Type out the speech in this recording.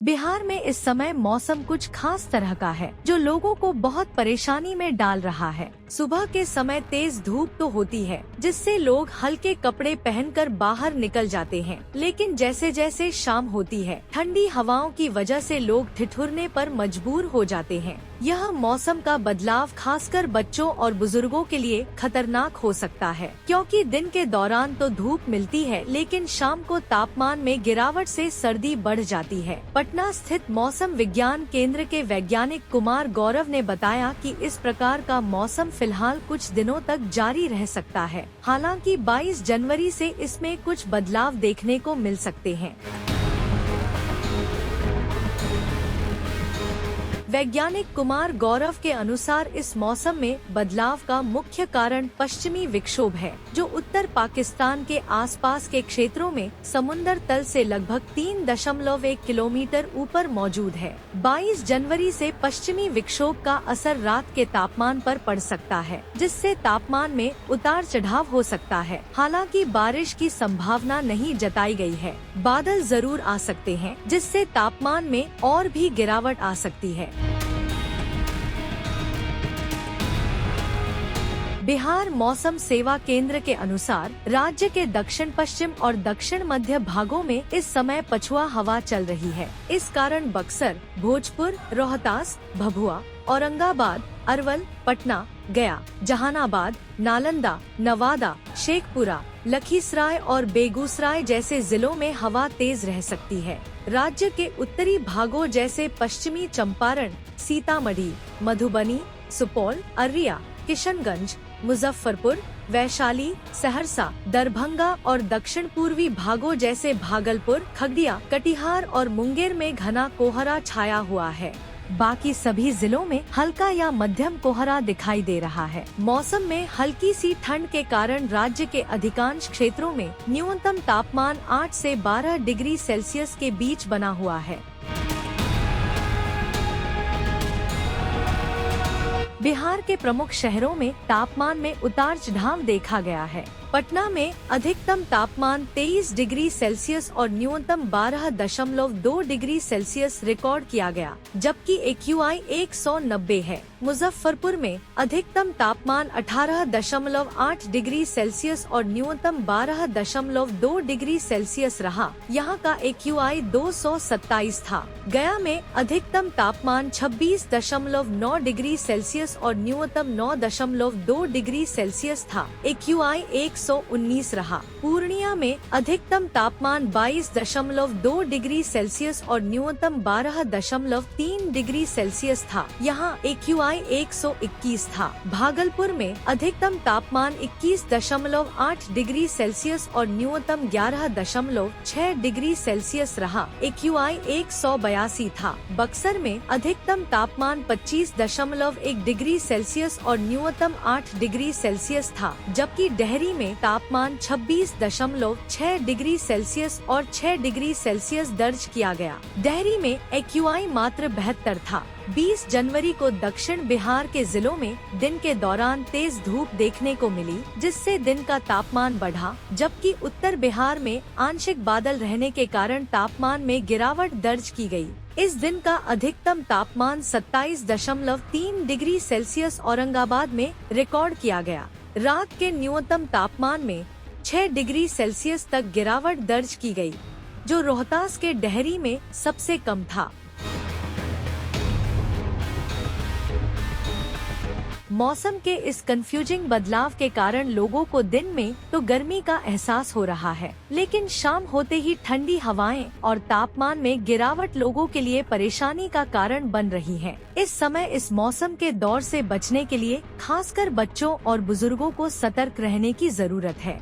बिहार में इस समय मौसम कुछ खास तरह का है जो लोगों को बहुत परेशानी में डाल रहा है। सुबह के समय तेज धूप तो होती है जिससे लोग हल्के कपड़े पहनकर बाहर निकल जाते हैं, लेकिन जैसे जैसे शाम होती है ठंडी हवाओं की वजह से लोग ठिठुरने पर मजबूर हो जाते हैं। यह मौसम का बदलाव खासकर बच्चों और बुजुर्गों के लिए खतरनाक हो सकता है, क्योंकि दिन के दौरान तो धूप मिलती है लेकिन शाम को तापमान में गिरावट से सर्दी बढ़ जाती है। पटना स्थित मौसम विज्ञान केंद्र के वैज्ञानिक कुमार गौरव ने बताया कि इस प्रकार का मौसम फिलहाल कुछ दिनों तक जारी रह सकता है। हालांकि 22 जनवरी से इसमें कुछ बदलाव देखने को मिल सकते हैं। वैज्ञानिक कुमार गौरव के अनुसार इस मौसम में बदलाव का मुख्य कारण पश्चिमी विक्षोभ है, जो उत्तर पाकिस्तान के आसपास के क्षेत्रों में समुद्र तल से लगभग 3.1 किलोमीटर ऊपर मौजूद है। 22 जनवरी से पश्चिमी विक्षोभ का असर रात के तापमान पर पड़ सकता है, जिससे तापमान में उतार चढ़ाव हो सकता है। हालांकि बारिश की संभावना नहीं जताई गई है। बादल जरूर आ सकते हैं, जिससे तापमान में और भी गिरावट आ सकती है। बिहार मौसम सेवा केंद्र के अनुसार राज्य के दक्षिण पश्चिम और दक्षिण मध्य भागों में इस समय पछुआ हवा चल रही है। इस कारण बक्सर, भोजपुर, रोहतास, भभुआ, औरंगाबाद, अरवल, पटना, गया, जहानाबाद, नालंदा, नवादा, शेखपुरा, लखीसराय और बेगूसराय जैसे जिलों में हवा तेज रह सकती है। राज्य के उत्तरी भागों जैसे पश्चिमी चंपारण, सीतामढ़ी, मधुबनी, सुपौल, अररिया, किशनगंज, मुजफ्फरपुर, वैशाली, सहरसा, दरभंगा और दक्षिण पूर्वी भागों जैसे भागलपुर, खगड़िया, कटिहार और मुंगेर में घना कोहरा छाया हुआ है। बाकी सभी जिलों में हल्का या मध्यम कोहरा दिखाई दे रहा है। मौसम में हल्की सी ठंड के कारण राज्य के अधिकांश क्षेत्रों में न्यूनतम तापमान 8 से 12 डिग्री सेल्सियस के बीच बना हुआ है। बिहार के प्रमुख शहरों में तापमान में उतार चढ़ाव देखा गया है। पटना में अधिकतम तापमान 23 डिग्री सेल्सियस और न्यूनतम 12.2 डिग्री सेल्सियस रिकॉर्ड किया गया, जबकि AQI 190 है। मुजफ्फरपुर में अधिकतम तापमान 18.8 डिग्री सेल्सियस और न्यूनतम 12.2 डिग्री सेल्सियस रहा। यहाँ का AQI 227 था। गया में अधिकतम तापमान 26.9 डिग्री सेल्सियस और न्यूनतम 9.2 डिग्री सेल्सियस था। AQI 119 रहा। पूर्णिया में अधिकतम तापमान 22.2 डिग्री सेल्सियस और न्यूनतम 12.3 डिग्री सेल्सियस था। यहाँ AQI 121 था। भागलपुर में अधिकतम तापमान 21.8 डिग्री सेल्सियस और न्यूनतम 11.6 डिग्री सेल्सियस रहा। AQI 182 था। बक्सर में अधिकतम तापमान 25.1 डिग्री सेल्सियस और न्यूनतम 8 डिग्री सेल्सियस था, जबकि डेहरी में तापमान 26.6 डिग्री सेल्सियस और 6 डिग्री सेल्सियस दर्ज किया गया। डेहरी में AQI मात्र 72 था। 20 जनवरी को दक्षिण बिहार के जिलों में दिन के दौरान तेज धूप देखने को मिली, जिससे दिन का तापमान बढ़ा, जबकि उत्तर बिहार में आंशिक बादल रहने के कारण तापमान में गिरावट दर्ज की गई। इस दिन का अधिकतम तापमान 27.3 डिग्री सेल्सियस औरंगाबाद में रिकॉर्ड किया गया। रात के न्यूनतम तापमान में 6 डिग्री सेल्सियस तक गिरावट दर्ज की गई, जो रोहतास के डेहरी में सबसे कम था। मौसम के इस कंफ्यूजिंग बदलाव के कारण लोगों को दिन में तो गर्मी का एहसास हो रहा है, लेकिन शाम होते ही ठंडी हवाएं और तापमान में गिरावट लोगों के लिए परेशानी का कारण बन रही है। इस समय इस मौसम के दौर से बचने के लिए खासकर बच्चों और बुजुर्गों को सतर्क रहने की जरूरत है।